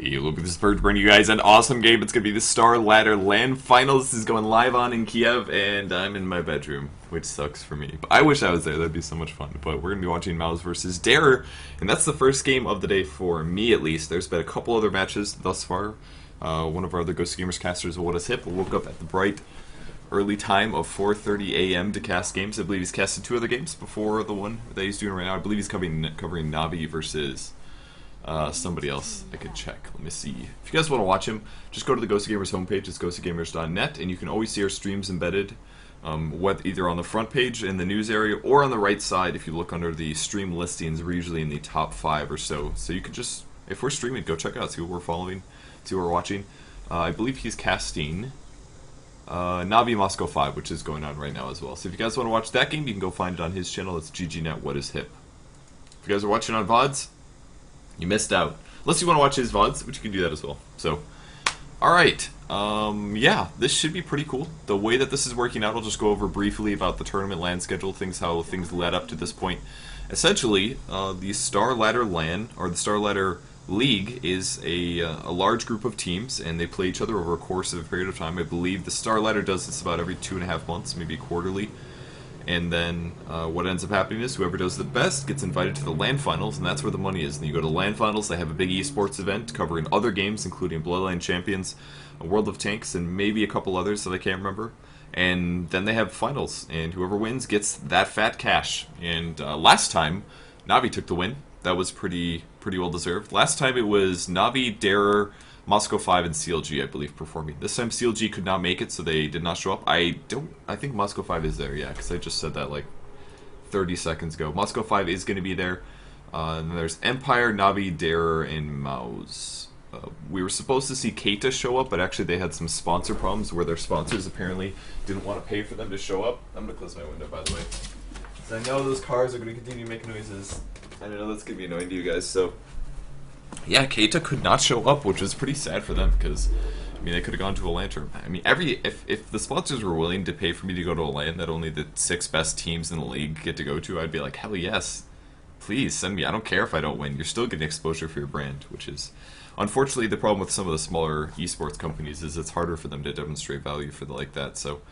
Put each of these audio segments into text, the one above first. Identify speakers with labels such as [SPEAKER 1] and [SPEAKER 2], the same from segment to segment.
[SPEAKER 1] Hey, look at this Purge bringing you guys an awesome game. It's going to be the Star Ladder LAN Finals. This is going live on in Kiev, and I'm in my bedroom, which sucks for me. But I wish I was there. That'd be so much fun. But we're going to be watching mouz versus Darer, and that's the first game of the day for me, at least. There's been a couple other matches thus far. One of our other Ghost Gamers casters, What Is Hip, woke up at the bright early time of 4:30 a.m. to cast games. I believe he's casted two other games before the one that he's doing right now. I believe he's covering Navi versus somebody else. I could check. Let me see. If you guys want to watch him, just go to the Ghost Gamers homepage. It's ghostgamers.net, and you can always see our streams embedded, either on the front page in the news area or on the right side. If you look under the stream listings, we're usually in the top 5 or so. So you could just, if we're streaming, go check out, see what we're following, see what we're watching. I believe he's casting Navi Moscow 5, which is going on right now as well. So if you guys want to watch that game, you can go find it on his channel. It's GGNet What Is Hip. If you guys are watching on VODs, you missed out. Unless you want to watch his VODs, which you can do that as well. So, alright. Yeah, this should be pretty cool. The way that this is working out, I'll just go over briefly about the tournament LAN schedule, how things led up to this point. Essentially, the Star Ladder LAN, or the Star Ladder League, is a large group of teams, and they play each other over a course of a period of time. I believe the Star Ladder does this about every 2.5 months, maybe quarterly. And then what ends up happening is whoever does the best gets invited to the LAN Finals, and that's where the money is. And you go to LAN Finals, they have a big esports event covering other games, including Bloodline Champions, a World of Tanks, and maybe a couple others that I can't remember. And then they have finals, and whoever wins gets that fat cash. And last time, Navi took the win. That was pretty well deserved. Last time it was Navi, Darer, Moscow 5, and CLG, I believe, performing. This time CLG could not make it, so they did not show up. I think Moscow 5 is there, yeah, because I just said that like 30 seconds ago. Moscow 5 is going to be there. And then there's Empire, Navi, Darer, and mouz. We were supposed to see Keita show up, but actually they had some sponsor problems where their sponsors apparently didn't want to pay for them to show up. I'm going to close my window, by the way. I know those cars are going to continue to make noises. I know that's going to be annoying to you guys, so yeah, Keita could not show up, which was pretty sad for them, because I mean, they could have gone to a LAN tournament. I mean, if the sponsors were willing to pay for me to go to a LAN that only the 6 best teams in the league get to go to, I'd be like, hell yes, please send me. I don't care if I don't win. You're still getting exposure for your brand, which is unfortunately the problem with some of the smaller esports companies is it's harder for them to demonstrate value for like that. So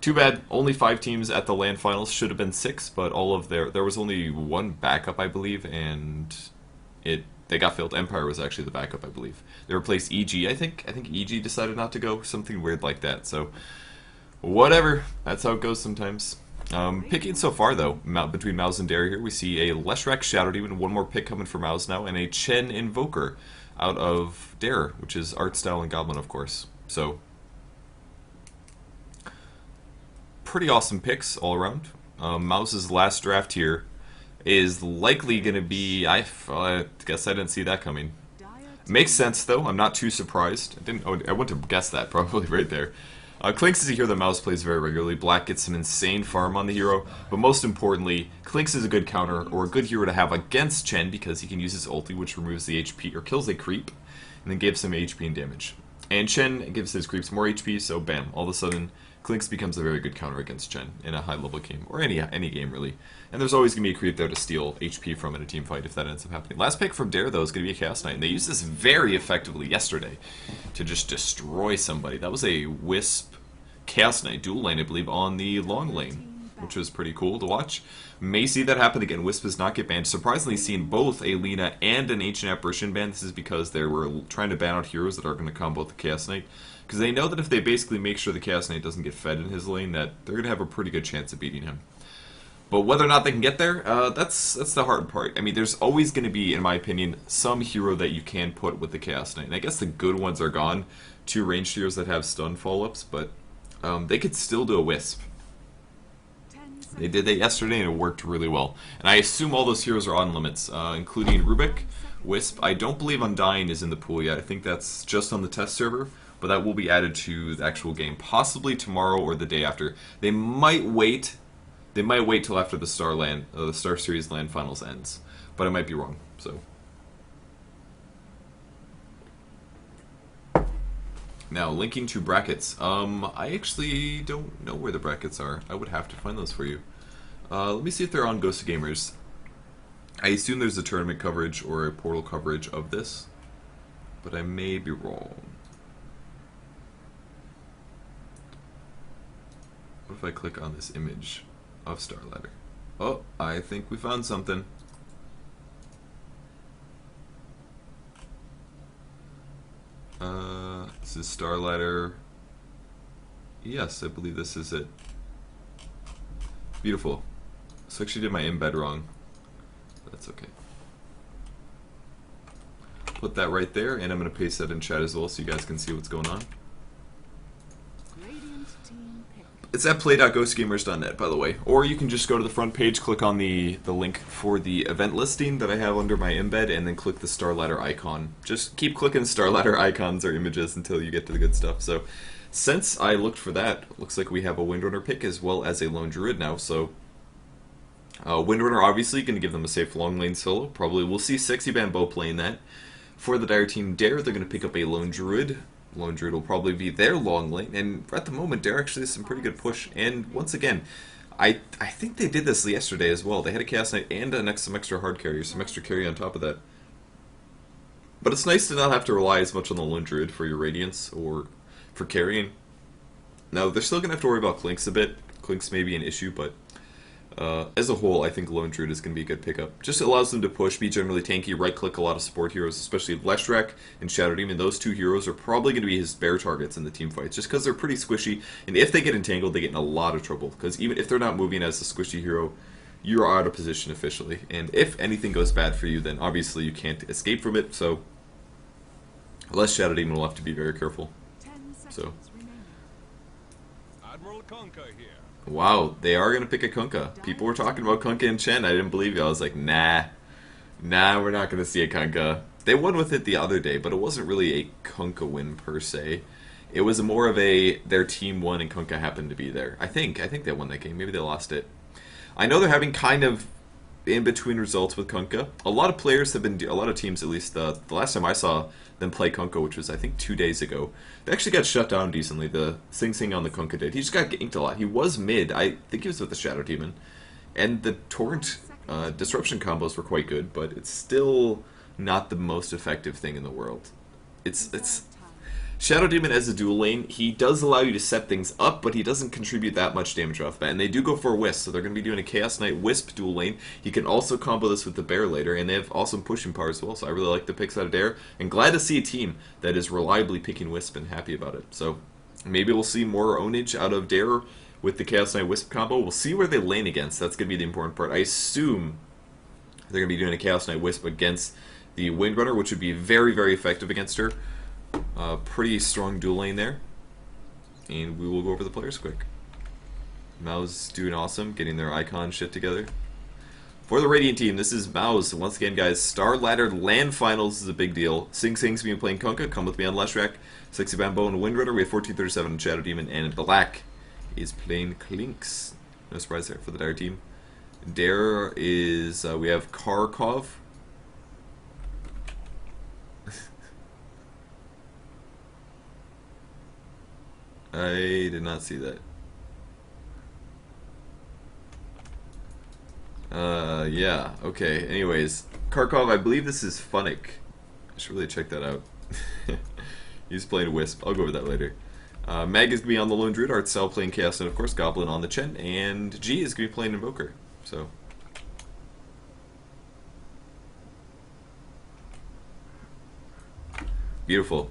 [SPEAKER 1] too bad. Only 5 teams at the LAN Finals. Should have been 6, but there was only one backup, I believe, and they got filled. Empire was actually the backup, I believe. They replaced EG, I think. I think EG decided not to go. Something weird like that. So, whatever. That's how it goes sometimes. Picking so far, though, between mouz and Darer here, we see a Leshrac Shadow Demon, one more pick coming for mouz now, and a Chen Invoker out of Darer, which is Art Style and Goblin, of course. So, pretty awesome picks all around. Mouse's last draft here is likely going to be, I guess I didn't see that coming. Makes sense, though. I'm not too surprised. I wouldn't have guessed that, probably, right there. Clinks is a hero that mouz plays very regularly. Black gets some insane farm on the hero, but most importantly, Clinks is a good counter, or a good hero to have against Chen, because he can use his ulti, which removes the HP, or kills a creep, and then gives him HP and damage. And Chen gives his creeps more HP, so bam, all of a sudden, Clinks becomes a very good counter against Chen in a high-level game, or any game, really. And there's always going to be a creep there to steal HP from in a team fight if that ends up happening. Last pick from Darer, though, is going to be a Chaos Knight, and they used this very effectively yesterday to just destroy somebody. That was a Wisp Chaos Knight dual lane, I believe, on the long lane, which was pretty cool to watch. May see that happen again. Wisp does not get banned. Surprisingly, seen both a Lina and an Ancient Apparition ban. This is because they were trying to ban out heroes that are going to combo the Chaos Knight, because they know that if they basically make sure the Chaos Knight doesn't get fed in his lane, that they're going to have a pretty good chance of beating him. But whether or not they can get there, that's the hard part. I mean, there's always going to be, in my opinion, some hero that you can put with the Chaos Knight. And I guess the good ones are gone. 2 ranged heroes that have stun follow-ups, but they could still do a Wisp. They did that yesterday, and it worked really well. And I assume all those heroes are on limits, including Rubik, Wisp. I don't believe Undying is in the pool yet. I think that's just on the test server, but that will be added to the actual game, possibly tomorrow or the day after. They might wait. They might wait till after the Star Series LAN Finals ends, but I might be wrong. So now linking to brackets. I actually don't know where the brackets are. I would have to find those for you. Let me see if they're on Ghost Gamers. I assume there's a tournament coverage or a portal coverage of this. but I may be wrong. What if I click on this image of Star Ladder? Oh, I think we found something. This is Star Ladder. Yes, I believe this is it. Beautiful. So I actually did my embed wrong. That's okay. Put that right there, and I'm going to paste that in chat as well so you guys can see what's going on. It's at play.ghostgamers.net, by the way. Or you can just go to the front page, click on the link for the event listing that I have under my embed, and then click the Star Ladder icon. Just keep clicking Star Ladder icons or images until you get to the good stuff. So, since I looked for that, looks like we have a Windrunner pick as well as a Lone Druid now. So, Windrunner obviously going to give them a safe long lane solo. Probably we'll see Sexy Bambo playing that. For the Dire team Dare, they're going to pick up a Lone Druid. Lone Druid will probably be their long lane, and at the moment, Dare actually has some pretty good push. And once again, I think they did this yesterday as well. They had a Chaos Knight and some extra hard carry, some extra carry on top of that. But it's nice to not have to rely as much on the Lone Druid for your Radiance or for carrying. Now, they're still going to have to worry about Clinks a bit. Clinks may be an issue, but as a whole, I think Lone Druid is going to be a good pickup. Just allows them to push, be generally tanky, right-click a lot of support heroes, especially Leshrac and Shadow Demon. Those two heroes are probably going to be his bear targets in the team fights, just because they're pretty squishy, and if they get entangled, they get in a lot of trouble, because even if they're not moving as a squishy hero, you're out of position officially, and if anything goes bad for you, then obviously you can't escape from it, so less Shadow Demon will have to be very careful. So,
[SPEAKER 2] Admiral Conker here.
[SPEAKER 1] wow, they are going to pick a Kunkka. People were talking about Kunkka and Chen. I didn't believe you. I was like, nah, we're not going to see a Kunkka. They won with it the other day, but it wasn't really a Kunkka win per se. It was more of a their team won and Kunkka happened to be there. I think they won that game. Maybe they lost it. I know they're having kind of in between results with Kunkka. A lot of players have been, a lot of teams at least, the last time I saw them play Kunkka, which was I think 2 days ago, they actually got shut down decently. The Sing Sing on the Kunkka did. He just got ganked a lot. He was mid. I think he was with the Shadow Demon. And the Torrent disruption combos were quite good, but it's still not the most effective thing in the world. It's Shadow Demon as a dual lane, he does allow you to set things up, but he doesn't contribute that much damage off bat. And they do go for a Wisp, so they're going to be doing a Chaos Knight Wisp dual lane. He can also combo this with the Bear later, and they have awesome pushing power as well, so I really like the picks out of Dare. And glad to see a team that is reliably picking Wisp and happy about it. So maybe we'll see more ownage out of Dare with the Chaos Knight Wisp combo. We'll see where they lane against. That's going to be the important part. I assume they're going to be doing a Chaos Knight Wisp against the Windrunner, which would be very, very effective against her. Pretty strong dual lane there. And we will go over the players quick. mouz doing awesome, getting their icon shit together. For the Radiant team, this is mouz. Once again, guys, Star Ladder LAN Finals is a big deal. Sing Sing's been playing Kunkka. Come with me on Leshrac. Sexy Bambo and Windrunner. We have 1437 and Shadow Demon. And Black is playing Clinks. No surprise there for the Dire team. Dare is, we have Karkov. I did not see that. Yeah, okay. Anyways, Karkov, I believe this is Funnick. I should really check that out. He's playing Wisp. I'll go over that later. Mag is going to be on the Lone Druid, Artcell playing Chaos, and of course Goblin on the Chen, and G is going to be playing Invoker. So, beautiful.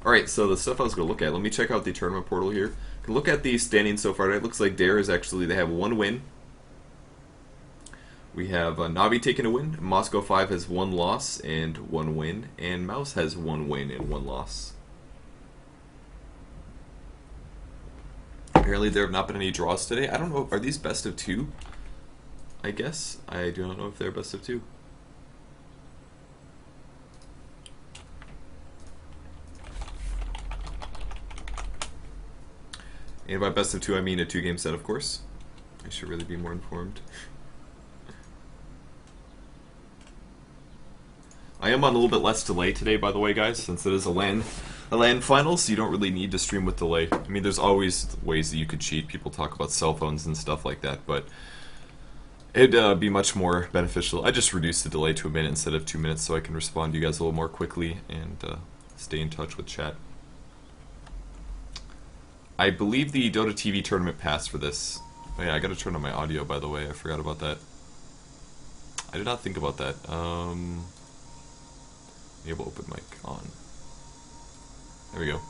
[SPEAKER 1] Alright, so the stuff I was going to look at, let me check out the tournament portal here. Look at the standings so far. It looks like Dare is actually, they have one win. We have Navi taking a win. Moscow 5 has one loss and one win. And mouz has one win and one loss. Apparently there have not been any draws today. I don't know, are these best of 2? I guess. I do not know if they're best of 2. And by best of 2, I mean a 2-game set, of course. I should really be more informed. I am on a little bit less delay today, by the way, guys, since it is a LAN Finals, so you don't really need to stream with delay. I mean, there's always ways that you could cheat. People talk about cell phones and stuff like that, but It'd be much more beneficial. I just reduced the delay to a minute instead of 2 minutes so I can respond to you guys a little more quickly and stay in touch with chat. I believe the Dota TV tournament passed for this. Oh yeah, I gotta turn on my audio, by the way. I forgot about that. I did not think about that. Enable open mic on. There we go.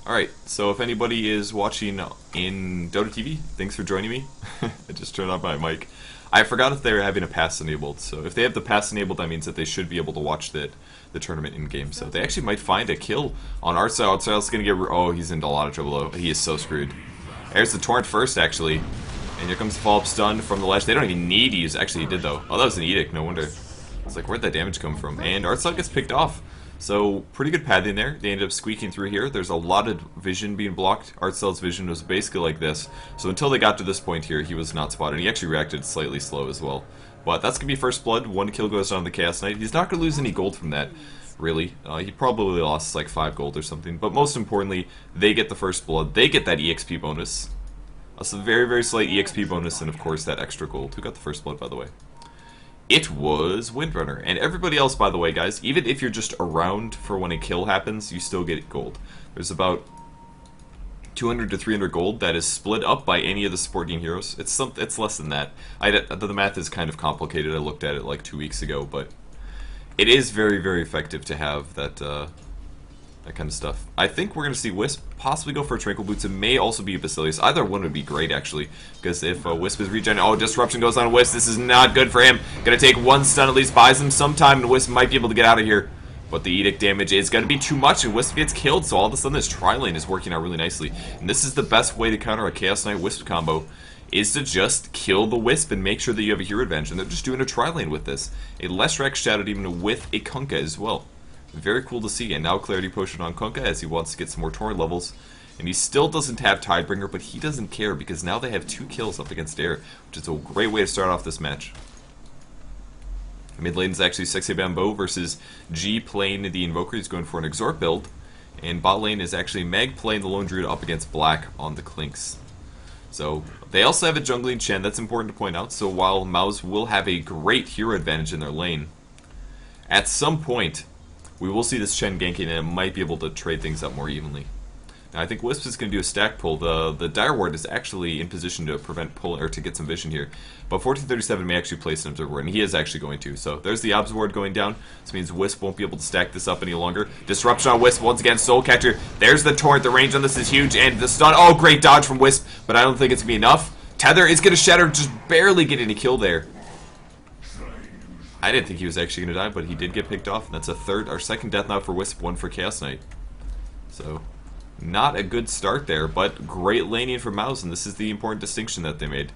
[SPEAKER 1] Alright, so if anybody is watching in Dota TV, thanks for joining me. I just turned on my mic. I forgot if they were having a pass enabled, so if they have the pass enabled, that means that they should be able to watch the tournament in-game. So they actually might find a kill on our side. Artstyle's gonna get... Oh, he's into a lot of trouble, though. He is so screwed. There's the Torrent first, actually. And here comes the follow-up stun from the ledge. They don't even need to use... Actually, he did, though. Oh, that was an Edict, no wonder. It's like, where'd that damage come from? And Artstyle gets picked off. So, pretty good pathing there. They ended up squeaking through here. There's a lot of vision being blocked. Artstyle's vision was basically like this. So until they got to this point here, he was not spotted. He actually reacted slightly slow as well. But that's going to be first blood. 1 kill goes down the Chaos Knight. He's not going to lose any gold from that, really. He probably lost like 5 gold or something. But most importantly, they get the first blood. They get that EXP bonus. That's a very, very slight EXP bonus, and of course that extra gold. Who got the first blood, by the way? It was Windrunner. And everybody else, by the way, guys, even if you're just around for when a kill happens, you still get gold. There's about 200 to 300 gold that is split up by any of the supporting heroes. It's less than that. The math is kind of complicated. I looked at it like 2 weeks ago, but it is very, very effective to have that that kind of stuff. I think we're going to see Wisp possibly go for a Tranquil Boots. It may also be a Basilius. Either one would be great, actually, because if Wisp is regen... Oh, Disruption goes on Wisp. This is not good for him. Going to take 1 stun, at least buys him some time, and Wisp might be able to get out of here. But the Edict damage is going to be too much, and Wisp gets killed, so all of a sudden this tri-lane is working out really nicely. And this is the best way to counter a Chaos Knight Wisp combo, is to just kill the Wisp and make sure that you have a hero advantage. And they're just doing a tri-lane with this. A Leshrac Shadowed even with a Kunkka as well. Very cool to see. And now Clarity Potion on Kunkka as he wants to get some more Torrent levels. And he still doesn't have Tidebringer, but he doesn't care because now they have 2 kills up against Air, which is a great way to start off this match. Mid lane is actually Sexy Bamboo versus G playing the Invoker. He's going for an Exort build. And bot lane is actually Meg playing the Lone Druid up against Black on the Clinks. So they also have a jungling Chen. That's important to point out. So while mouz will have a great hero advantage in their lane, at some point we will see this Chen ganking and it might be able to trade things up more evenly. Now I think Wisp is going to do a stack pull. The Dire Ward is actually in position to prevent pull or to get some vision here. But 1437 may actually place an Observer Ward, and he is actually going to. So there's the Observer Ward going down. This means Wisp won't be able to stack this up any longer. Disruption on Wisp once again. Soul Catcher. There's the Torrent. The range on this is huge. And the stun. Oh, great dodge from Wisp. But I don't think it's going to be enough. Tether is going to shatter. Just barely getting a kill there. I didn't think he was actually going to die, but he did get picked off. And that's a second death now for Wisp. 1 for Chaos Knight. So not a good start there, but great laning for mouz, and this is the important distinction that they made.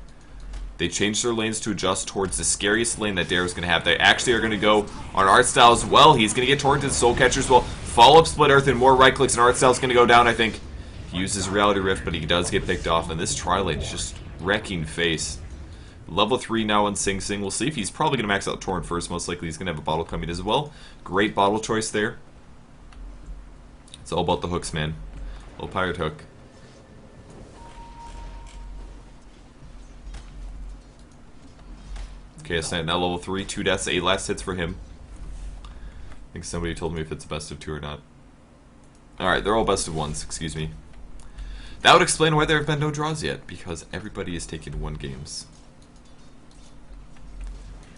[SPEAKER 1] They changed their lanes to adjust towards the scariest lane that Dare is going to have. They actually are going to go on Artstyle as well. He's going to get torrented. Soul Catcher as well. Follow up Split Earth and more right clicks, and Artstyle's going to go down, I think. He uses Reality Rift, but he does get picked off, and this tri-lane is just wrecking face. Level 3 now on Sing Sing. We'll see if he's probably going to max out Torrent first. Most likely he's going to have a bottle coming as well. Great bottle choice there. It's all about the hooks, man. Little Pirate Hook. Chaos Knight now level 3, 2 deaths, 8 last hits for him. I think somebody told me if it's a best of 2 or not. Alright, they're all best of 1s, excuse me. That would explain why there have been no draws yet, because everybody is taking 1 games.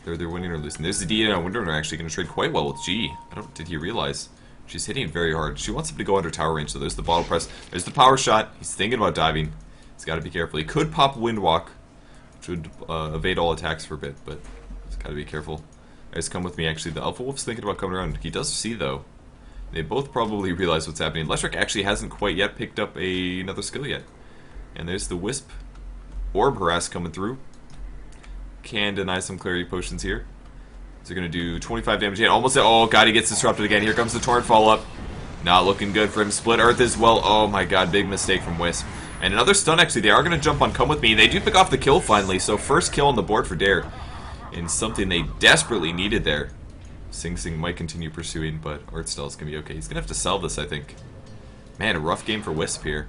[SPEAKER 1] They're winning or losing. There's the D and Windrunner actually going to trade quite well with G. Did he realize? She's hitting very hard. She wants him to go under tower range, so there's the bottle press. There's the power shot. He's thinking about diving. He's got to be careful. He could pop Windwalk, which would evade all attacks for a bit, but he's got to be careful. Guys, come with me, actually. The Alpha Wolf's thinking about coming around. He does see, though. They both probably realize what's happening. Leshrac actually hasn't quite yet picked up another skill yet. And there's the Wisp. Orb Harass coming through. Can deny some Clarity Potions here. So they're going to do 25 damage again. Almost. Oh, God, he gets disrupted again. Here comes the Torrent follow-up. Not looking good for him. Split Earth as well. Oh, my God, big mistake from Wisp. And another stun, actually. They are going to jump on Come With Me. They do pick off the kill, finally. So first kill on the board for Dare. And something they desperately needed there. Sing Sing might continue pursuing, but Artstyle's going to be okay. He's going to have to sell this, I think. Man, a rough game for Wisp here.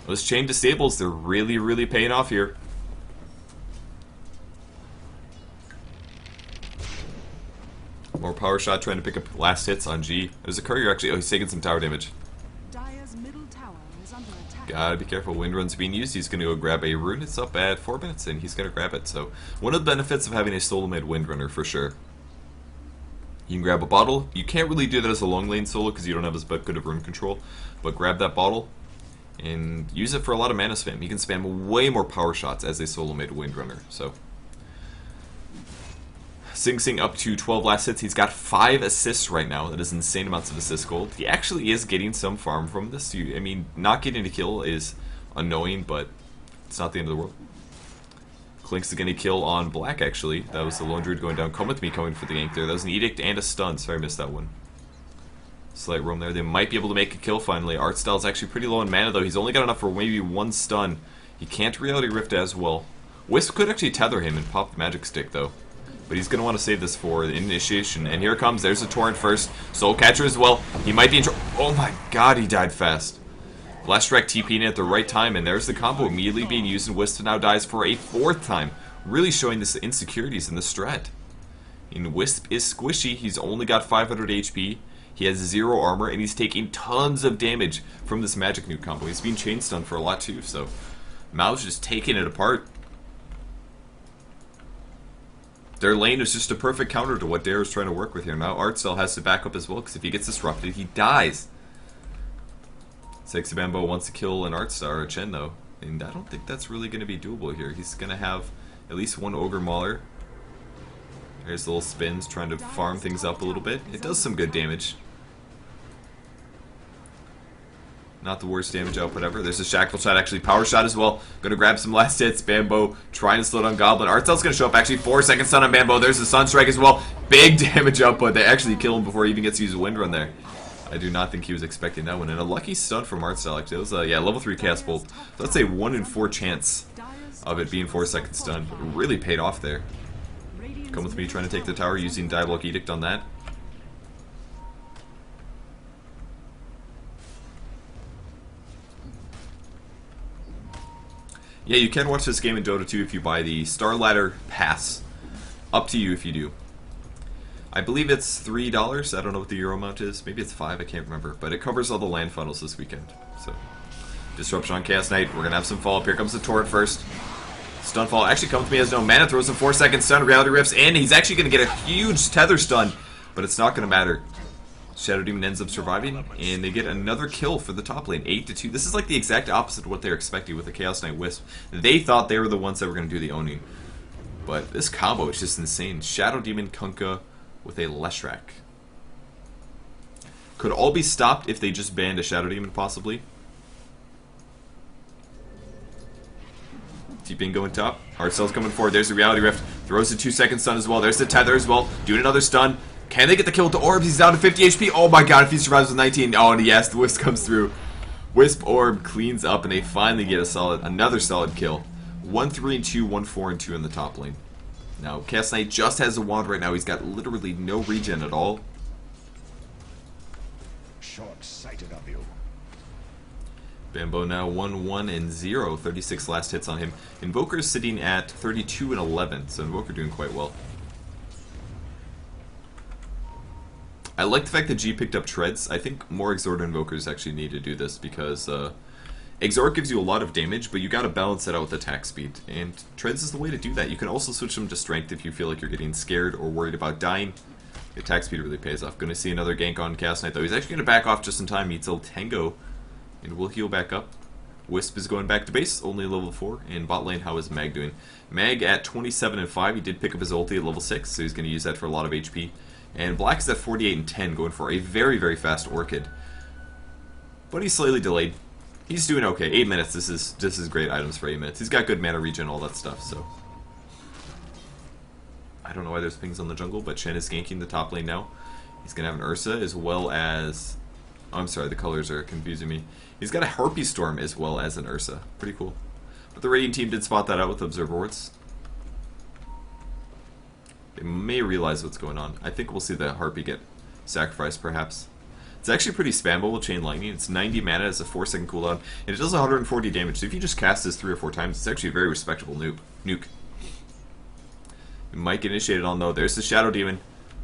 [SPEAKER 1] Those chain disables, they're really, really paying off here. power shot trying to pick up last hits on G. There's a courier actually. Oh, he's taking some tower damage.
[SPEAKER 2] Dire's middle tower is under attack.
[SPEAKER 1] Gotta be careful. Wind run's being used. He's gonna go grab a rune. It's up at 4 minutes and he's gonna grab it. So one of the benefits of having a solo mid wind runner for sure. You can grab a bottle. You can't really do that as a long lane solo because you don't have as good of rune control. But grab that bottle and use it for a lot of mana spam. You can spam way more power shots as a solo mid wind runner. So Sing Sing up to 12 last hits. He's got 5 assists right now. That is insane amounts of assist gold. He actually is getting some farm from this. I mean, not getting a kill is annoying, but it's not the end of the world. Clink's going to kill on Black, actually. That was the Lone Druid going down. Come with me coming for the gank there. That was an Edict and a stun. Sorry I missed that one. Slight roam there. They might be able to make a kill finally. Artstyle's actually pretty low in mana, though. He's only got enough for maybe 1 stun. He can't Reality Rift as well. Wisp could actually tether him and pop the Magic Stick, though. But he's going to want to save this for the initiation. And here it comes. There's a Torrent first. Soul Catcher as well. He might be in trouble. Oh my god, he died fast. Blast Strike TP'ing in at the right time. And there's the combo immediately being used. And Wisp now dies for a 4th time. Really showing this insecurities in the strat. And Wisp is squishy. He's only got 500 HP. He has 0 armor. And he's taking tons of damage from this Magic Nuke combo. He's being chain stunned for a lot too. So mouz just taking it apart. Their lane is just a perfect counter to what Dare is trying to work with here. Now Artstyle has to back up as well, because if he gets disrupted, he dies. Sexy Bambo wants to kill an Artstar or a Chen, though. And I don't think that's really going to be doable here. He's going to have at least 1 Ogre Mauler. There's the little spins, trying to farm things up a little bit. It does some good damage. Not the worst damage output ever. There's a Shackle Shot, actually. Power Shot as well. Gonna grab some last hits. Bambo trying to slow down Goblin. Artstyle's gonna show up, actually. 4-second stun on Bambo. There's the Sunstrike as well. Big damage output. They actually kill him before he even gets to use a Wind Run there. I do not think he was expecting that one. And a lucky stun from Artstyle, actually. It was a, yeah, level 3 cast bolt. So that's a 1 in 4 chance of it being 4-second stun. It really paid off there. Come with me, trying to take the tower, using Diabolic Edict on that. Yeah, you can watch this game in Dota 2 if you buy the Star Ladder Pass. Up to you if you do. I believe it's $3. I don't know what the euro amount is. Maybe it's 5, I can't remember. But it covers all the LAN finals this weekend. So, Disruption on Chaos Knight. We're going to have some follow-up. Here comes the Torrent first. Stunfall actually comes to me as no mana. Throws some 4-second stun. Reality Rifts. And he's actually going to get a huge tether stun. But it's not going to matter. Shadow Demon ends up surviving, and they get another kill for the top lane, 8-2. This is like the exact opposite of what they're expecting with the Chaos Knight Wisp. They thought they were the ones that were going to do the owning. But this combo is just insane. Shadow Demon Kunkka with a Leshrac. Could all be stopped if they just banned a Shadow Demon, possibly. T-Ping going top. Artstyle's coming forward. There's the Reality Rift. Throws the 2-second stun as well. There's the tether as well. Doing another stun. Can they get the kill with the Orbs? He's down to 50 HP. Oh my god, if he survives with 19. Oh, and yes, the Wisp comes through. Wisp Orb cleans up, and they finally get another solid kill. 1-3-2, 1-4-2 in the top lane. Now, Chaos Knight just has a wand right now. He's got literally no regen at all.
[SPEAKER 3] Short-sighted of you.
[SPEAKER 1] Bambo now 1-1-0. 36 last hits on him. Invoker's sitting at 32-11, so Invoker doing quite well. I like the fact that G picked up Treads. I think more Exort Invokers actually need to do this because Exort gives you a lot of damage, but you gotta balance it out with attack speed. And Treads is the way to do that. You can also switch them to Strength if you feel like you're getting scared or worried about dying. The attack speed really pays off. Gonna see another gank on Chaos Knight though. He's actually gonna back off just in time. Meets El Tango and will heal back up. Wisp is going back to base, only level 4. And bot lane, how is Mag doing? Mag at 27-5. He did pick up his ulti at level 6, so he's gonna use that for a lot of HP. And Black is at 48-10, going for a very, very fast Orchid. But he's slightly delayed. He's doing okay. 8 minutes. This is great items for 8 minutes. He's got good mana regen, all that stuff. So I don't know why there's pings on the jungle, but Chen is ganking the top lane now. He's gonna have an Ursa as well as. Oh, I'm sorry, the colors are confusing me. He's got a Harpy Storm as well as an Ursa. Pretty cool. But the Radiant team did spot that out with Observer Wards. They may realize what's going on. I think we'll see the Harpy get sacrificed, perhaps. It's actually pretty spammable with Chain Lightning. It's 90 mana, it's a 4-second cooldown, and it does 140 damage. So if you just cast this 3 or 4 times, it's actually a very respectable nuke. You might get initiated on, though. There's the Shadow Demon.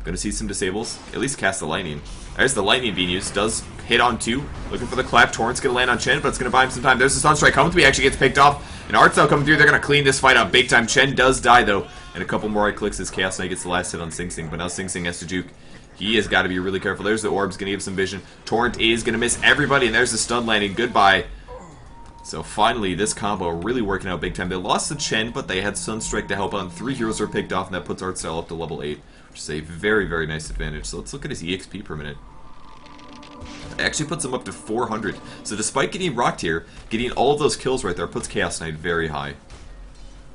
[SPEAKER 1] Gonna see some disables. At least cast the lightning. There's the lightning being used. Does hit on 2. Looking for the clap. Torrent's gonna land on Chen, but it's gonna buy him some time. There's the Sunstrike coming through. He actually gets picked off. And Artstyle coming through. They're gonna clean this fight up big time. Chen does die though. And a couple more right clicks as Chaos Knight gets the last hit on Sing Sing. But now Sing Sing has to juke. He has got to be really careful. There's the orbs. Gonna give some vision. Torrent is gonna miss everybody. And there's the stun landing. Goodbye. So finally, this combo really working out big time. They lost the Chen, but they had Sunstrike to help on. 3 heroes are picked off, and that puts Artstyle up to level 8. Which is a very, very nice advantage. So let's look at his EXP per minute. It actually puts him up to 400. So despite getting rocked here, getting all of those kills right there puts Chaos Knight very high.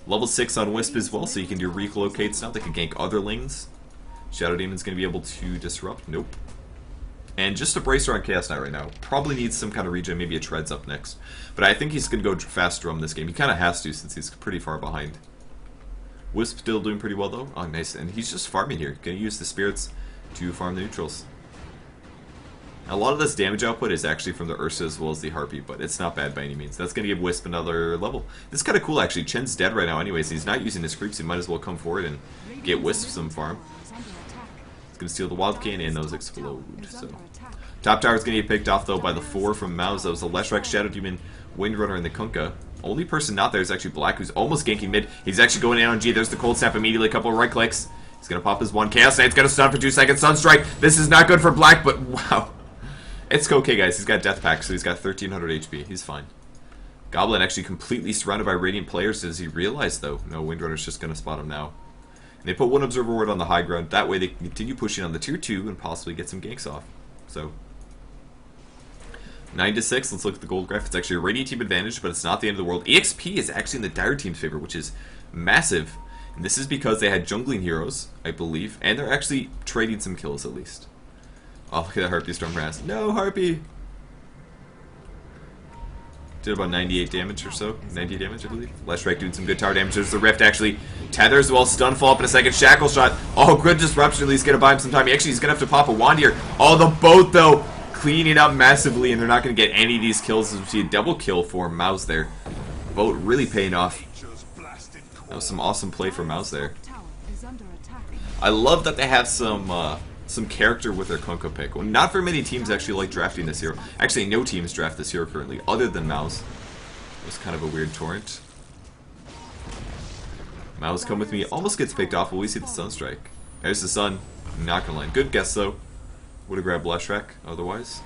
[SPEAKER 1] Level 6 on Wisp as well, so you can do relocates now. They can gank other lanes. Shadow Demon's going to be able to disrupt. Nope. And just a bracer on Chaos Knight right now. Probably needs some kind of regen, maybe a Treads up next. But I think he's going to go fast drum this game. He kind of has to since he's pretty far behind. Wisp still doing pretty well though. Oh, nice. And he's just farming here. Going to use the spirits to farm the neutrals. A lot of this damage output is actually from the Ursa as well as the Harpy, but it's not bad by any means. That's going to give Wisp another level. This is kind of cool actually. Chen's dead right now anyways. He's not using his creeps. He might as well come forward and get Wisp some farm. He's going to steal the Wild Cane and those explode. So top tower is going to get picked off though by the 4 from mouz. That was the Leshrac, Shadow Demon, Windrunner, and the Kunkka. Only person not there is actually Black, who's almost ganking mid. He's actually going in on G. There's the Cold Snap immediately. A couple of right clicks. He's going to pop his 1. Chaos Knight's going to stun for 2 seconds. Sunstrike. This is not good for Black, but wow. It's okay, guys. He's got Death Pack, so he's got 1300 HP. He's fine. Goblin actually completely surrounded by Radiant players. Does he realize, though? No, Windrunner's just going to spot him now. And they put 1 Observer Ward on the high ground. That way they can continue pushing on the tier 2 and possibly get some ganks off. So 9 to 6. Let's look at the gold graph. It's actually a Radiant team advantage, but it's not the end of the world. EXP is actually in the Dire team's favor, which is massive. And this is because they had jungling heroes, I believe, and they're actually trading some kills at least. Oh, look at that Harpy Storm Harass. No, Harpy! Did about 98 damage or so. 90 damage, I believe. Leshrac doing some good tower damage. There's the Rift actually. Tethers well. Stun fall up in a second. Shackle shot. Oh, good disruption. At least gonna buy him some time. He's gonna have to pop a wand here. Oh, the boat though. Cleaning up massively, and they're not gonna get any of these kills. As we see a double kill for mouz there. Boat really paying off. That was some awesome play for mouz there. I love that they have some character with their Kunkka pick. Well, not very many teams actually like drafting this hero. Actually, no teams draft this hero currently, other than mouz. It was kind of a weird torrent. mouz, come with me. Almost gets picked off, but we see the Sunstrike. There's the Sun. Not gonna land. Good guess, though. Would have grabbed Leshrac otherwise.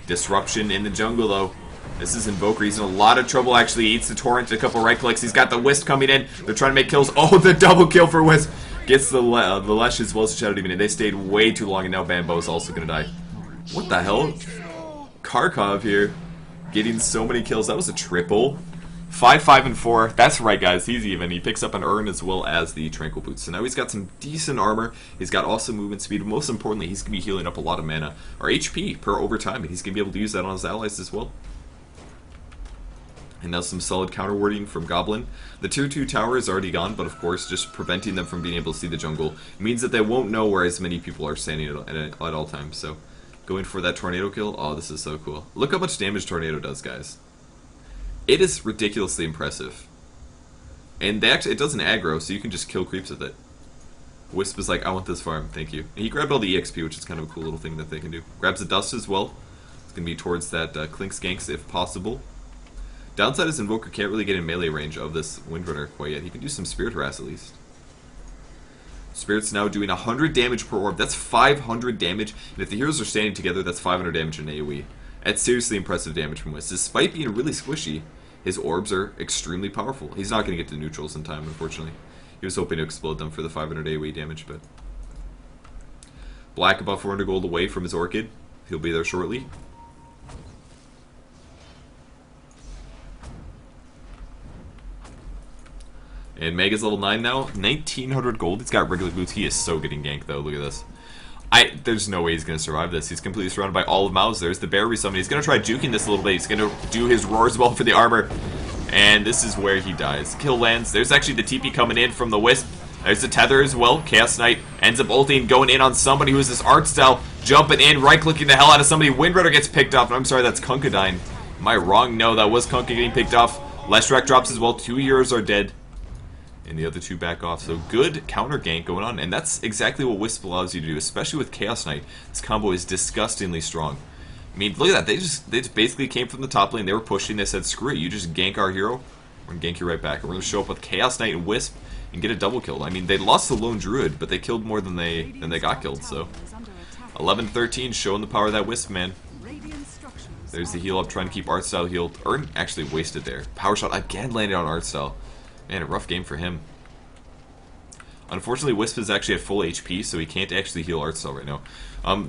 [SPEAKER 1] Disruption in the jungle, though. This is Invoker. He's in a lot of trouble, actually. He eats the torrent, a couple right clicks. He's got the Wisp coming in. They're trying to make kills. Oh, the double kill for Wisp. Gets the Lesh as well as the Shadow Demon, and they stayed way too long, and now Bambo is also going to die. What the hell? Kharkov here, getting so many kills. That was a triple. 5, 5, and 4. That's right, guys. He's even. He picks up an Urn as well as the Tranquil Boots. So now he's got some decent armor. He's got awesome movement speed. Most importantly, he's going to be healing up a lot of mana, or HP, per overtime, and he's going to be able to use that on his allies as well. And now some solid counter warding from Goblin. The tier 2 tower is already gone, but of course, just preventing them from being able to see the jungle means that they won't know where as many people are standing at all times. So, going for that tornado kill. Oh, this is so cool. Look how much damage Tornado does, guys. It is ridiculously impressive. And they actually, it doesn't aggro, so you can just kill creeps with it. Wisp is like, I want this farm, thank you. And he grabbed all the EXP, which is kind of a cool little thing that they can do. Grabs the dust as well. It's going to be towards that Clink Skanks if possible. Downside is Invoker can't really get in melee range of this Windrunner quite yet. He can do some Spirit Harass at least. Spirit's now doing 100 damage per orb. That's 500 damage. And if the heroes are standing together, that's 500 damage in AoE. That's seriously impressive damage from Wisp. Despite being really squishy, his orbs are extremely powerful. He's not going to get to neutrals in time, unfortunately. He was hoping to explode them for the 500 AoE damage, but... Black about 400 gold away from his Orchid. He'll be there shortly. And Mega's level 9 now, 1900 gold. He's got regular boots. He is so getting ganked though. Look at this. There's no way he's going to survive this. He's completely surrounded by all of mouz. There's the bear resummon. He's going to try juking this a little bit. He's going to do his roar as well for the armor. And this is where he dies. Kill lands. There's actually the TP coming in from the Wisp. There's the tether as well. Chaos Knight ends up ulting, going in on somebody who is this art style. Jumping in, right-clicking the hell out of somebody. Windrunner gets picked off. I'm sorry, that's Kunkka dying. Am I wrong? No, that was Kunkka getting picked off. Leshrac drops as well. 2 heroes are dead. And the other two back off. So good counter gank going on. And that's exactly what Wisp allows you to do, especially with Chaos Knight. This combo is disgustingly strong. I mean, look at that. They just basically came from the top lane. They were pushing. They said, screw it. You just gank our hero. We're going to gank you right back. And we're going to show up with Chaos Knight and Wisp and get a double kill. I mean, they lost the lone Druid, but they killed more than they got killed. So 11-13, showing the power of that Wisp, man. There's the heal up, trying to keep Artstyle healed. Ern actually wasted there. Power shot again landed on Artstyle. Man, a rough game for him. Unfortunately, Wisp is actually at full HP, so he can't actually heal Artstyle right now.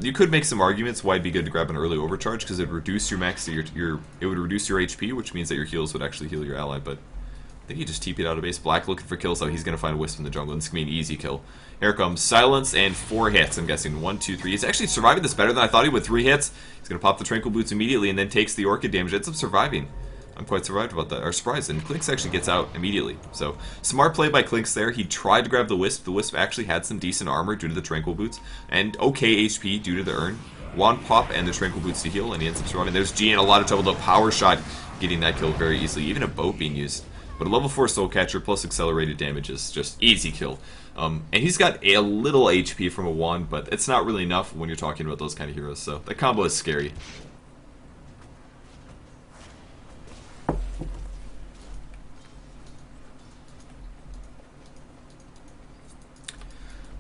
[SPEAKER 1] You could make some arguments why it'd be good to grab an early overcharge, because it would reduce your max, it would reduce your HP, which means that your heals would actually heal your ally, but I think he just TP'd out of base. Black looking for kills, though. He's going to find a Wisp in the jungle, and it's going to be an easy kill. Here comes Silence, and 4 hits, I'm guessing. 1, 2, 3. He's actually surviving this better than I thought he would. 3 hits. He's going to pop the Tranquil Boots immediately, and then takes the Orchid damage. Ends up surviving. I'm quite surprised about that, or surprised, and Clinks actually gets out immediately. So, smart play by Clinks there. He tried to grab the Wisp. The Wisp actually had some decent armor due to the Tranquil Boots, and okay HP due to the Urn. Wand Pop and the Tranquil Boots to heal, and he ends up surviving. There's G in a lot of trouble, though. Power shot getting that kill very easily. Even a boat being used. But a level 4 Soul Catcher plus accelerated damage is just easy kill. And he's got a little HP from a wand, but it's not really enough when you're talking about those kind of heroes. So, that combo is scary.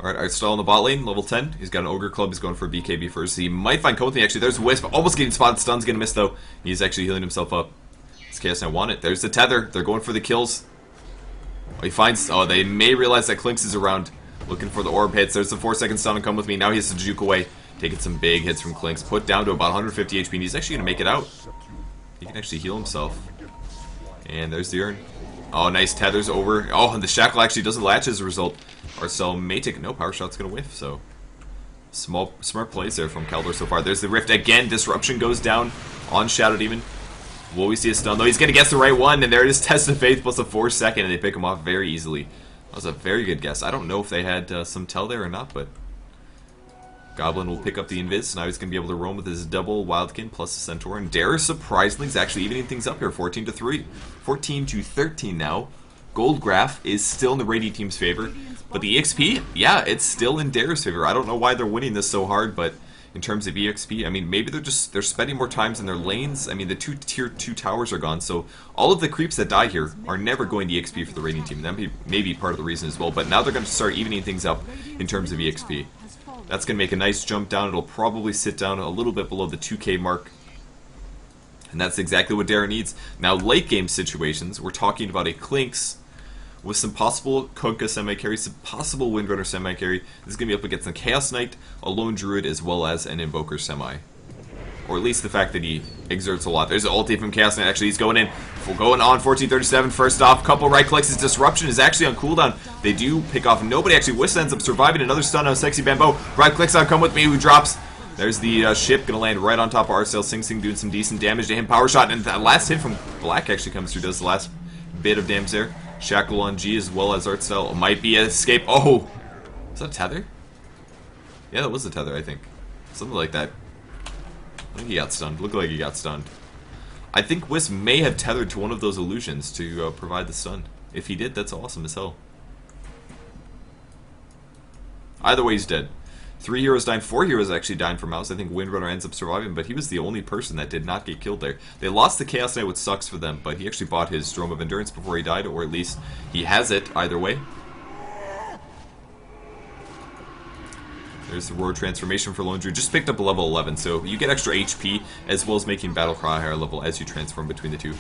[SPEAKER 1] Alright, Artstall in the bot lane, level 10. He's got an Ogre Club, he's going for a BKB first. He might find Kothi, actually. There's Wisp, almost getting spotted. Stun's gonna miss, though. He's actually healing himself up. This Chaos Knight want it. There's the tether. They're going for the kills. Oh, he finds... Oh, they may realize that Clinks is around. Looking for the orb hits. There's the 4-second stun and come with me. Now he has to juke away. Taking some big hits from Clinks. Put down to about 150 HP, and he's actually gonna make it out. He can actually heal himself. And there's the Urn. Oh, nice tethers over. Oh, and the Shackle actually doesn't latch as a result. Arcel may take... No, Power Shot's going to whiff, so... Smart plays there from Kaldor so far. There's the Rift again. Disruption goes down on Shadow Demon. Will we see a stun, though? He's going to guess the right one, and there it is. Test of Faith plus a 4-second, and they pick him off very easily. That was a very good guess. I don't know if they had some tell there or not, but... Goblin will pick up the Invis. Now he's going to be able to roam with his double Wildkin plus the Centaur. And Dare, surprisingly, is actually evening things up here. 14-3. 14-13 now. Gold graph is still in the Radiant team's favor. But the EXP, yeah, it's still in Dare's favor. I don't know why they're winning this so hard, but in terms of EXP, I mean, maybe they're spending more times in their lanes. I mean, the tier 2 towers are gone, so all of the creeps that die here are never going to EXP for the Radiant team. That may be part of the reason as well, but now they're going to start evening things up in terms of EXP. That's going to make a nice jump down. It'll probably sit down a little bit below the 2k mark. And that's exactly what Dare needs. Now, late game situations, we're talking about a Clinks with some possible Kunkka semi-carry, some possible Windrunner semi-carry. This is going to be up against a Chaos Knight, a Lone Druid, as well as an Invoker semi. Or at least the fact that he exerts a lot. There's an ulti from Chaos Knight. Actually, he's going in. Going on 14-37. First off, couple right clicks. His Disruption is actually on cooldown. They do pick off. Nobody actually. Wisp ends up surviving. Another stun on Sexy Bamboo. Right clicks on Come With Me, who drops. There's the ship. Going to land right on top of Arcel. Sing Sing doing some decent damage to him. Power shot. And that last hit from Black actually comes through. Does the last bit of damage there. Shackle on G as well as Artstyle. Might be an escape. Oh! Is that a tether? Yeah, that was a tether, I think. Something like that. I think he got stunned. Looked like he got stunned. I think Wisp may have tethered to one of those illusions to provide the stun. If he did, that's awesome as hell. Either way, he's dead. 3 heroes dying. 4 heroes actually dying from mouz. I think Windrunner ends up surviving, but he was the only person that did not get killed there. They lost the Chaos Knight, which sucks for them, but he actually bought his Drum of Endurance before he died, or at least he has it either way. There's the Roar Transformation for Lone Druid. Just picked up a level 11, so you get extra HP, as well as making Battle Cry higher level as you transform between the two.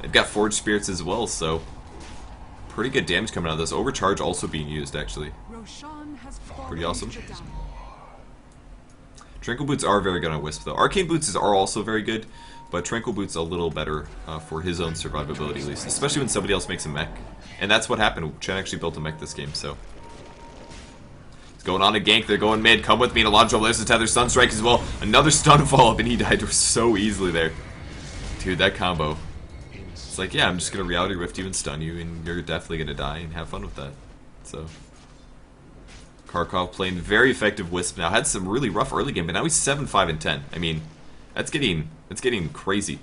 [SPEAKER 1] They've got Forged Spirits as well, so pretty good damage coming out of this. Overcharge also being used, actually. Pretty awesome. Tranquil Boots are very good on Wisp, though. Arcane Boots are also very good, but Tranquil Boots a little better for his own survivability, at least. Especially when somebody else makes a mech. And that's what happened. Chen actually built a mech this game, so... Going on a gank, they're going mid. Come with me in a lot of trouble. There's the tether stun strike as well. Another stun follow up, and he died so easily there. Dude, that combo. It's like, yeah, I'm just gonna reality rift you and stun you, and you're definitely gonna die and have fun with that. So, Karkov playing very effective Wisp now. Had some really rough early game, but now he's 7, 5, and 10. I mean, that's getting crazy.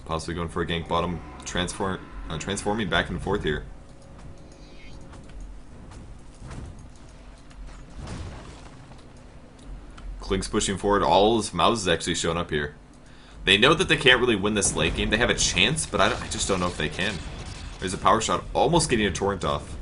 [SPEAKER 1] Possibly going for a gank bottom, transforming back and forth here. Klink's pushing forward. All his mouz is actually showing up here. They know that they can't really win this late game. They have a chance, but I just don't know if they can. There's a power shot, almost getting a torrent off.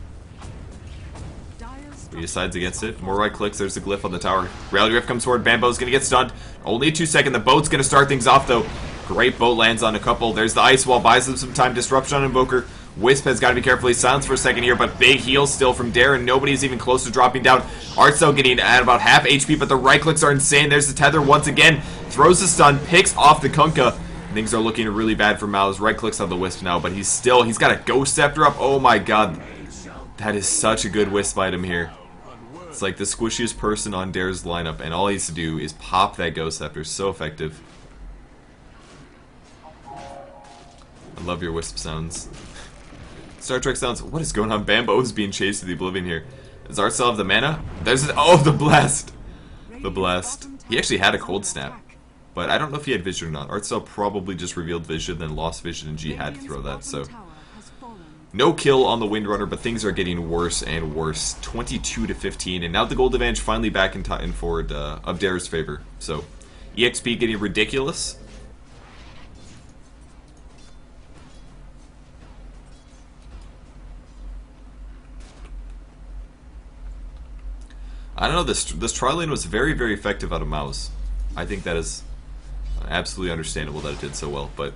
[SPEAKER 1] He decides against it. More right clicks. There's the glyph on the tower. Reality Rift comes forward. Bambo's going to get stunned. Only a 2-second. The boat's going to start things off, though. Great boat lands on a couple. There's the ice wall. Buys them some time. Disruption on Invoker. Wisp has got to be careful. He's silenced for a second here, but big heal still from Darren. Nobody's even close to dropping down. Artcell getting at about half HP, but the right clicks are insane. There's the tether once again. Throws the stun. Picks off the Kunkka. Things are looking really bad for mouz. Right clicks on the Wisp now, but he's got a Ghost Scepter up. Oh my god. That is such a good Wisp item here. It's like the squishiest person on Dare's lineup, and all he has to do is pop that Ghost Scepter. So effective. I love your Wisp sounds. Star Trek sounds. What is going on? Bambo is being chased to the oblivion here. Does Artcell have the mana? There's oh, the blast. The blast. He actually had a cold snap, but I don't know if he had vision or not. Artcell probably just revealed vision, then lost vision, and G had to throw that. So no kill on the Windrunner, but things are getting worse and worse. 22-15, and now the gold advantage finally back in forward of Dare's favor. So EXP getting ridiculous. I don't know, this tri lane was very, very effective out of mouz. I think that is absolutely understandable that it did so well, but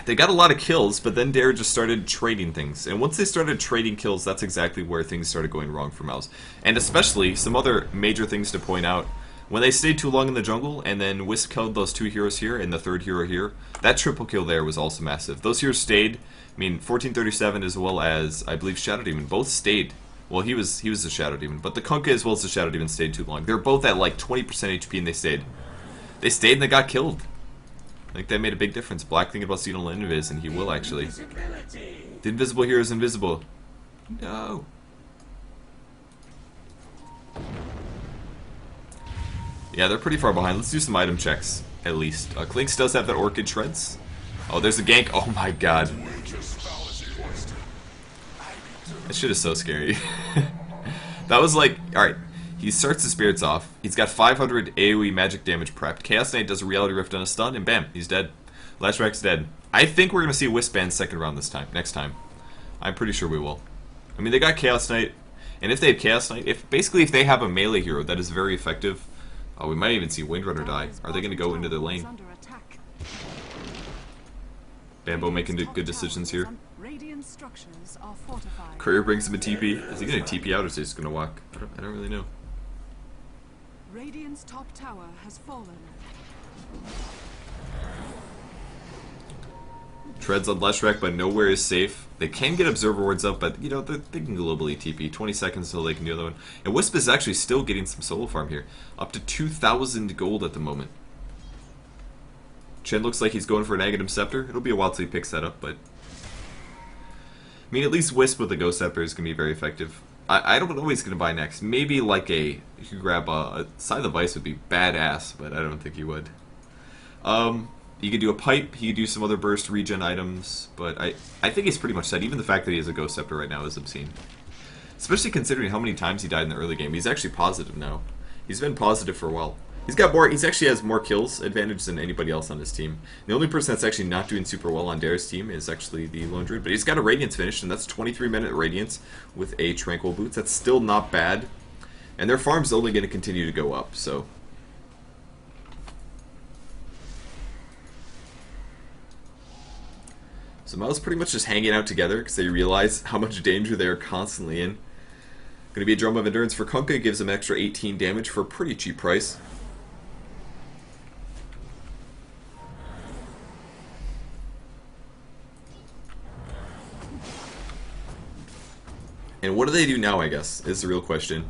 [SPEAKER 1] they got a lot of kills, but then Dare just started trading things. And once they started trading kills, that's exactly where things started going wrong for mouz. And especially, some other major things to point out, when they stayed too long in the jungle, and then Wisp killed those 2 heroes here, and the 3rd hero here, that triple kill there was also massive. Those heroes stayed, I mean, 1437 as well as, I believe, Shadow Demon, both stayed. Well, he was the Shadow Demon, but the Kunkka as well as the Shadow Demon stayed too long. They're both at like 20% HP and they stayed. They stayed and they got killed. I think that made a big difference. Black thinking about Cedal Invis, and he will actually. The invisible hero is invisible. No. Yeah, they're pretty far behind. Let's do some item checks, at least. Klinks does have that Orchid Shreds. Oh, there's a gank. Oh my god. That shit is so scary. That was like, alright, he starts the spirits off. He's got 500 AoE magic damage prepped. Chaos Knight does a Reality Rift on a stun, and bam, he's dead. Lashback's dead. I think we're going to see Wisp ban second round next time. I'm pretty sure we will. I mean, they got Chaos Knight, and if they have Chaos Knight, if they have a melee hero that is very effective, we might even see Windrunner die. Are they going to go into their lane? Bambo making good decisions here. Courier brings him a TP. Is he going to TP out or is he just going to walk? I don't really know.
[SPEAKER 2] Radiant's top tower has fallen.
[SPEAKER 1] Treads on Leshrac, but nowhere is safe. They can get Observer Wards up, but you know, they can globally TP. 20 seconds until they can do the other one. And Wisp is actually still getting some solo farm here. Up to 2,000 gold at the moment. Chen looks like he's going for an Aghanim Scepter. It'll be a while till he picks that up, but I mean, at least Wisp with the Ghost Scepter is going to be very effective. I don't know what he's going to buy next. Maybe like you could grab a Scythe of Vice would be badass, but I don't think he would. He could do a Pipe, he could do some other burst regen items, but I think he's pretty much set. Even the fact that he has a Ghost Scepter right now is obscene. Especially considering how many times he died in the early game. He's actually positive now. He's been positive for a while. He actually has more kills advantage than anybody else on his team. The only person that's actually not doing super well on Dare's team is actually the Lone Druid, but he's got a Radiance finish, and that's 23-minute Radiance with a Tranquil Boots. That's still not bad, and their farm's only going to continue to go up, so. So mouz pretty much just hanging out together because they realize how much danger they are constantly in. Going to be a Drum of Endurance for Kunkka, gives him extra 18 damage for a pretty cheap price. And what do they do now, I guess, is the real question.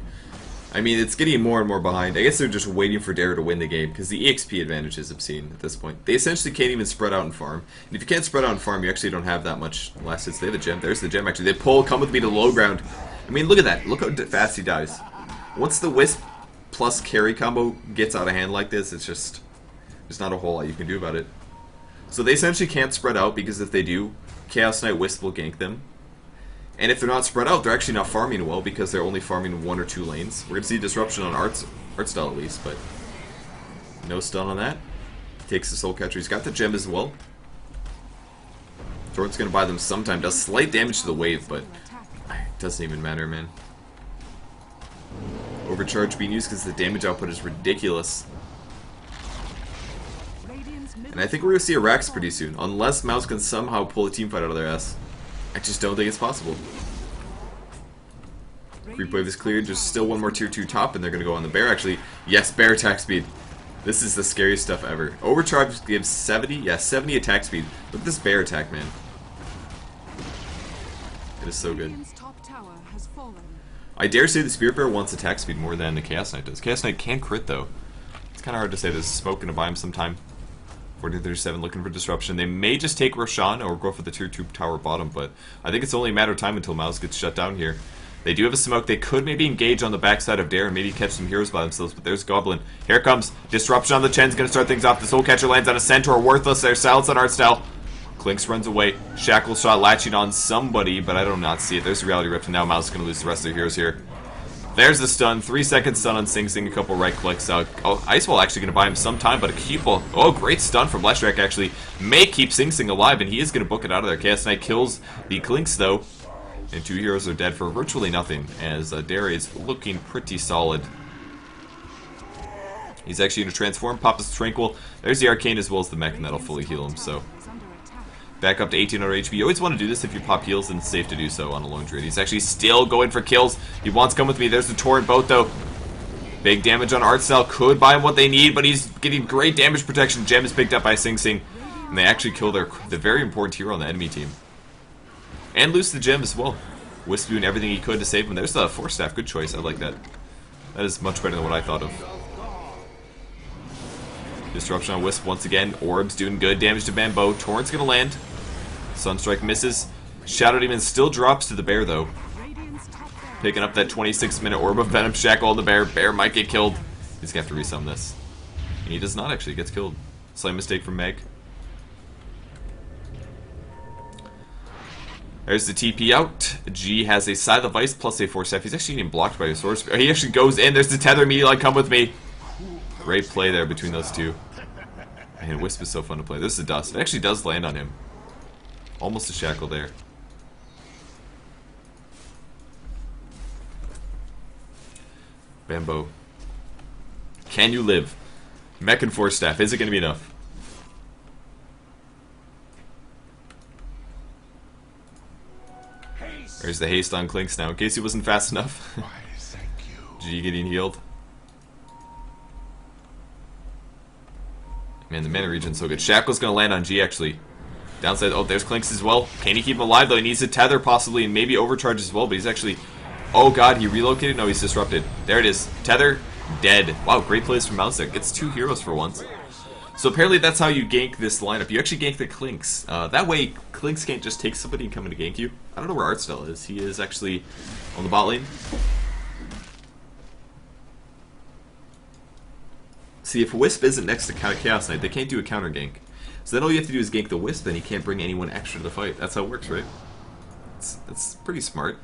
[SPEAKER 1] I mean, it's getting more and more behind. I guess they're just waiting for Dare to win the game, because the EXP advantage is obscene at this point. They essentially can't even spread out and farm. And if you can't spread out and farm, you actually don't have that much last hits. They have a gem. There's the gem, actually. They pull, come with me to low ground. I mean, look at that. Look how fast he dies. Once the Wisp plus carry combo gets out of hand like this, it's just There's not a whole lot you can do about it. So they essentially can't spread out, because if they do, Chaos Knight Wisp will gank them. And if they're not spread out, they're actually not farming well, because they're only farming 1 or 2 lanes. We're going to see disruption on Art Style at least, but no stun on that. Takes the Soul Catcher. He's got the gem as well. Torrent's going to buy them sometime. Does slight damage to the wave, but it doesn't even matter, man. Overcharge being used because the damage output is ridiculous. And I think we're going to see a Rax pretty soon, unless mouz can somehow pull a teamfight out of their ass. I just don't think it's possible. Creep wave is cleared. There's still one more tier 2 top, and they're going to go on the bear, actually. Yes, bear attack speed. This is the scariest stuff ever. Overcharge gives 70, yeah, 70 attack speed. Look at this bear attack, man. It is so good. I dare say the Spirit Bear wants attack speed more than the Chaos Knight does. Chaos Knight can crit, though. It's kind of hard to say. There's smoke going to buy him some time. 1437 looking for disruption. They may just take Roshan or go for the tier 2 tower bottom, but I think it's only a matter of time until mouz gets shut down here. They do have a smoke. They could maybe engage on the backside of Dare and maybe catch some heroes by themselves, but there's Goblin. Here it comes. Disruption on the Chen's going to start things off. The Soul Catcher lands on a Centaur. Worthless there. Silence on Art Style. Clinks runs away. Shackle shot latching on somebody, but I do not see it. There's the Reality Rift, and now mouz is going to lose the rest of their heroes here. There's the stun. 3-second stun on Sing Sing. A couple right clicks out. Oh, Ice Wall actually going to buy him some time, but a keep ball. Oh, great stun from Leshrac actually. May keep Sing Sing alive, and he is going to book it out of there. Chaos Knight kills the Clinks, though. And 2 heroes are dead for virtually nothing, as Dare is looking pretty solid. He's actually going to transform, pop his Tranquil. There's the Arcane as well as the Mech, and that'll fully heal him, so... Back up to 1800 HP. You always want to do this if you pop heals, and it's safe to do so on a lone trade. He's actually still going for kills. He wants to come with me. There's the Torrent boat, though. Big damage on Art Style. Could buy him what they need, but he's getting great damage protection. Gem is picked up by Sing Sing, and they actually kill the very important hero on the enemy team. And lose the gem as well. Wisp doing everything he could to save him. There's the Force Staff. Good choice. I like that. That is much better than what I thought of. Disruption on Wisp once again. Orbs doing good damage to Bambo. Torrent's going to land. Sunstrike misses. Shadow Demon still drops to the bear, though. Picking up that 26-minute Orb of Venom. Shackle on the bear. Bear might get killed. He's going to have to resum this. And he does not actually. He gets killed. Slight mistake from Meg. There's the TP out. G has a Scythe of Ice plus a Force Staff. He's actually getting blocked by a Sword Spear. He actually goes in. There's the Tether immediately. Come with me. Great play there between those two. And Wisp is so fun to play. This is a Dust. It actually does land on him. Almost a Shackle there. Bambo. Can you live? Mech and Force Staff. Is it going to be enough? There's the haste on Clinks now, in case he wasn't fast enough. G getting healed. Man, the mana region's so good. Shackle's gonna land on G, actually. Downside, oh, there's Clinks as well. Can he keep him alive, though? He needs to tether, possibly, and maybe overcharge as well, but he's actually... Oh, God, he relocated? No, he's disrupted. There it is. Tether, dead. Wow, great plays from mouz there. Gets 2 heroes for once. So apparently that's how you gank this lineup. You actually gank the Clinks. That way, Clinks can't just take somebody and come in to gank you. I don't know where Artstyle is. He is actually on the bot lane. See, if Wisp isn't next to Chaos Knight, they can't do a counter gank. So then all you have to do is gank the Wisp, and he can't bring anyone extra to the fight. That's how it works, right? That's pretty smart.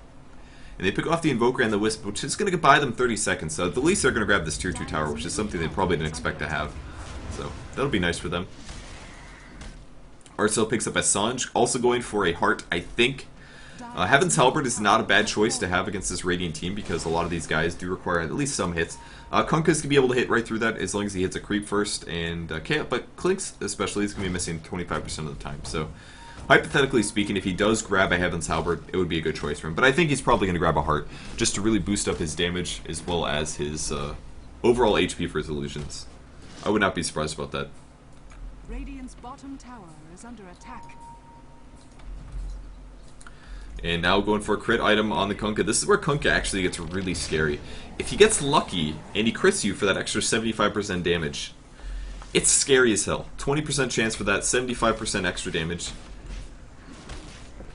[SPEAKER 1] And they pick off the Invoker and the Wisp, which is going to buy them 30 seconds. So at the least they're going to grab this tier 2 tower, which is something they probably didn't expect to have. So that'll be nice for them. Artstyle picks up Assange, also going for a heart, I think. Heaven's Halberd is not a bad choice to have against this Radiant team because a lot of these guys do require at least some hits. Kunkas can be able to hit right through that as long as he hits a creep first, and but Clinks especially is going to be missing 25% of the time. So hypothetically speaking, if he does grab a Heaven's Halberd, it would be a good choice for him. But I think he's probably going to grab a heart just to really boost up his damage as well as his overall HP for his illusions. I would not be surprised about that.
[SPEAKER 2] Radiant's bottom tower is under attack.
[SPEAKER 1] And now going for a crit item on the Kunkka. This is where Kunkka actually gets really scary. If he gets lucky and he crits you for that extra 75% damage, it's scary as hell. 20% chance for that, 75% extra damage.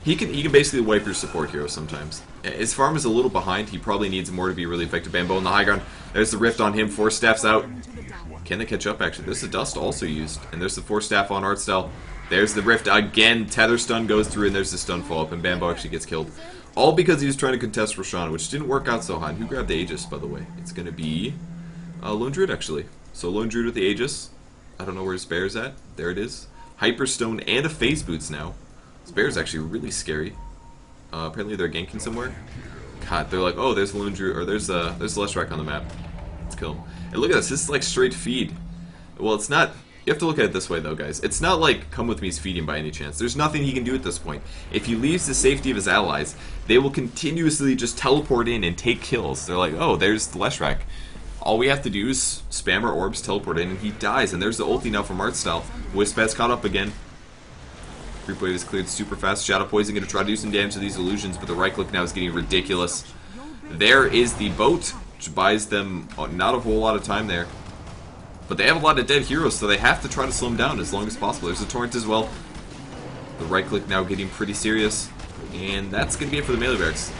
[SPEAKER 1] He can basically wipe your support hero sometimes. His farm is a little behind. He probably needs more to be really effective. Bamboo on the high ground. There's the rift on him. 4 staffs out. Can they catch up, actually? There's the dust also used. And there's the 4 staff on Artstyle. There's the rift again. Tether stun goes through, and there's the stun follow-up. And Bamboo actually gets killed. All because he was trying to contest Roshan, which didn't work out so hot. And who grabbed the Aegis, by the way? It's going to be Lone Druid, actually. So Lone Druid with the Aegis. I don't know where his bear's at. There it is. Hyperstone and a Phase Boots now. This bear's actually really scary. Apparently they're ganking somewhere. God, they're like, oh, there's Lone Druid, or there's Leshrac on the map. Let's kill him. And look at this. This is like straight feed. Well, it's not. You have to look at it this way, though, guys. It's not like Come With Me's feeding by any chance. There's nothing he can do at this point. If he leaves the safety of his allies, they will continuously just teleport in and take kills. They're like, oh, there's the Leshrac. All we have to do is spam our orbs, teleport in, and he dies. And there's the ulti now from Artstyle. Wisp has caught up again. Creep wave is cleared super fast. Shadow Poison going to try to do some damage to these illusions, but the right click now is getting ridiculous. There is the boat, which buys them not a whole lot of time there. But they have a lot of dead heroes, so they have to try to slow them down as long as possible. There's a torrent as well. The right click now getting pretty serious. And that's going to be it for the melee barracks.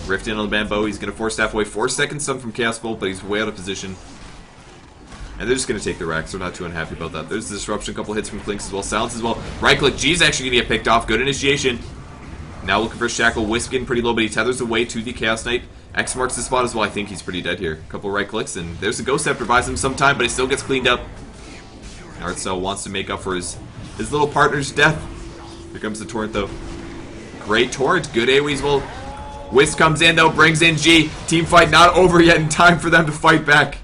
[SPEAKER 1] Rift in on the Bamboo. He's going to 4 staff away. 4-second stun from Chaos Bolt, but he's way out of position. And they're just going to take the racks. They're not too unhappy about that. There's the disruption. A couple hits from Clinks as well. Silence as well. Right click. G's actually going to get picked off. Good initiation. Now looking for Shackle. Wisp getting pretty low, but he tethers away to the Chaos Knight. X marks the spot as well. I think he's pretty dead here. A couple right clicks, and there's a Ghost Scepter. Buys him some time, but he still gets cleaned up. Artstyle wants to make up for his little partner's death. Here comes the Torrent, though. Great Torrent. Good AoE as well. Wisp comes in, though. Brings in G. Team fight not over yet in time for them to fight back.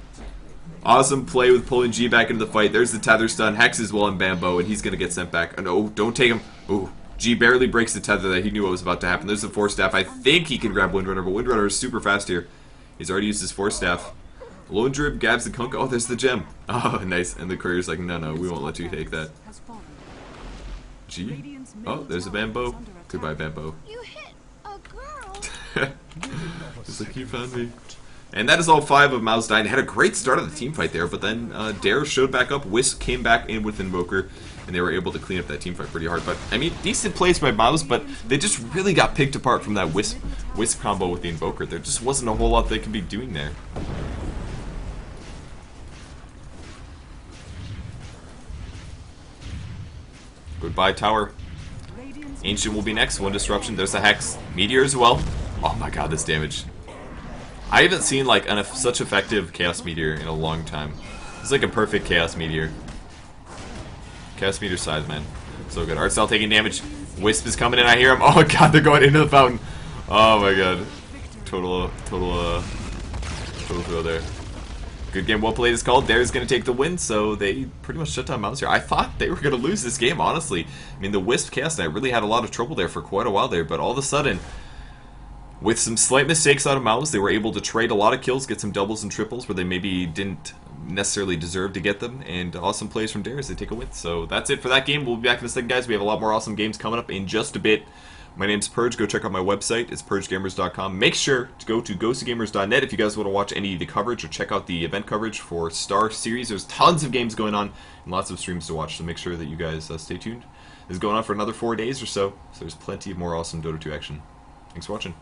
[SPEAKER 1] Awesome play with pulling G back into the fight. There's the tether stun. Hex as well in Bamboo, and he's going to get sent back. Oh, no, don't take him. Ooh. G barely breaks the tether that he knew what was about to happen. There's the 4 staff. I think he can grab Windrunner, but Windrunner is super fast here. He's already used his 4 staff. Lone Druid grabs the Kunkka. Oh, there's the gem. Oh, nice. And the courier's like, no, we won't let you take that. G. Oh, there's a Bamboo. Goodbye, Bamboo.
[SPEAKER 4] You hit a girl.
[SPEAKER 1] Just like, you found me. And that is all 5 of mouz dying. Had a great start of the team fight there, but then Dare showed back up. Wisp came back in with Invoker, and they were able to clean up that team fight pretty hard. But, I mean, decent plays by mouz, but they just really got picked apart from that Wisp combo with the Invoker. There just wasn't a whole lot they could be doing there. Goodbye, Tower. Ancient will be next. 1 disruption. There's a Hex. Meteor as well. Oh my god, this damage. I haven't seen like such effective Chaos Meteor in a long time. It's like a perfect Chaos Meteor. Chaos Meteor size, man. So good. Artstyle taking damage. Wisp is coming in. I hear him. Oh god, they're going into the fountain. Oh my god. Total throw there. Good game, well played is called. Dare's going to take the win, so they pretty much shut down mouz here. I thought they were going to lose this game, honestly. I mean, the Wisp Chaos Knight really had a lot of trouble there for quite a while there, but all of a sudden, with some slight mistakes out of mouz, they were able to trade a lot of kills, get some doubles and triples where they maybe didn't necessarily deserve to get them, and awesome plays from Dare as they take a win. So that's it for that game. We'll be back in a second, guys. We have a lot more awesome games coming up in just a bit. My name's Purge. Go check out my website. It's purgegamers.com. Make sure to go to ghostgamers.net if you guys want to watch any of the coverage or check out the event coverage for Star Series. There's tons of games going on and lots of streams to watch, so make sure that you guys stay tuned. This is going on for another 4 days or so, so there's plenty of more awesome Dota 2 action. Thanks for watching.